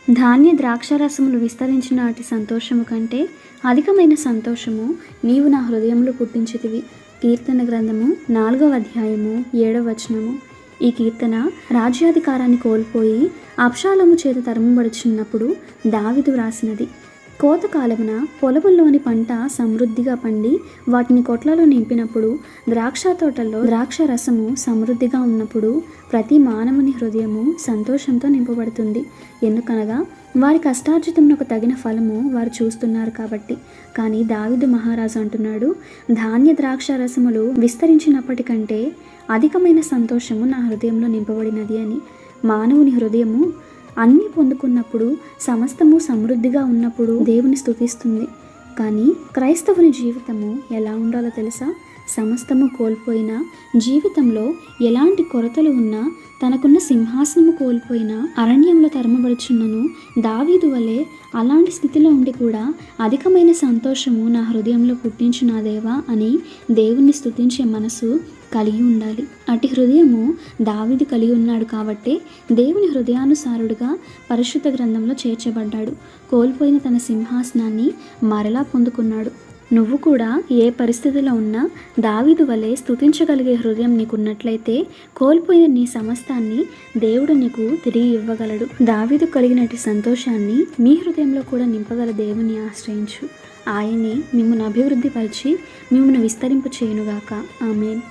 ధాన్య ద్రాక్షారసములు విస్తరించిన నాటి సంతోషము కంటే అధికమైన సంతోషము నీవు నా హృదయంలో పుట్టించితివి. కీర్తన గ్రంథము 4వ అధ్యాయము 7వ వచనము. ఈ కీర్తన రాజ్యాధికారాన్ని కోల్పోయి అబ్షాలోము చేత తరుముబడుచున్నప్పుడు దావీదు వ్రాసినది. కోతకాలమున పొలముల్లోని పంట సమృద్ధిగా పండి వాటిని కొట్లలో నింపినప్పుడు, ద్రాక్ష తోటల్లో ద్రాక్ష రసము సమృద్ధిగా ఉన్నప్పుడు ప్రతి మానవుని హృదయము సంతోషంతో నింపబడుతుంది. ఎందుకనగా వారి కష్టార్జితమునకు తగిన ఫలము వారు చూస్తున్నారు కాబట్టి. కానీ దావీదు మహారాజు అంటున్నాడు, ధాన్య ద్రాక్ష రసములు విస్తరించినప్పటికంటే అధికమైన సంతోషము నా హృదయంలో నింపబడినది అని. మానవుని హృదయము అన్నీ పొందుకున్నప్పుడు, సమస్తము సమృద్ధిగా ఉన్నప్పుడు దేవుని స్తుతిస్తుంది. కానీ క్రైస్తవుని జీవితము ఎలా ఉండాలో తెలుసా? సమస్తము కోల్పోయినా, జీవితంలో ఎలాంటి కొరతలు ఉన్నా, తనకున్న సింహాసనము కోల్పోయినా, అరణ్యంలో తరమబడుచున్నను దావీదు వలె అలాంటి స్థితిలో ఉండి కూడా అధికమైన సంతోషము నా హృదయంలో పుట్టించు నా దేవా అని దేవుణ్ణి స్తుతించే మనసు కలిగి ఉండాలి. అటు హృదయము దావీదు కలిగి ఉన్నాడు కాబట్టి దేవుని హృదయానుసారుడుగా పరిశుద్ధ గ్రంథంలో చేర్చబడ్డాడు. కోల్పోయిన తన సింహాసనాన్ని మరలా పొందుకున్నాడు. నువ్వు కూడా ఏ పరిస్థితిలో ఉన్నా దావీదు వలె స్తుతించగలిగే హృదయం నీకున్నట్లయితే కోల్పోయిన నీ సమస్తాన్ని దేవుడు నీకు తిరిగి ఇవ్వగలడు. దావీదు కలిగినటి సంతోషాన్ని మీ హృదయంలో కూడా నింపగల దేవుని ఆశ్రయించు. ఆయనే మిమ్మును అభివృద్ధి పరిచి మిమ్మును విస్తరింప చేయునుగాక. ఆమేన్.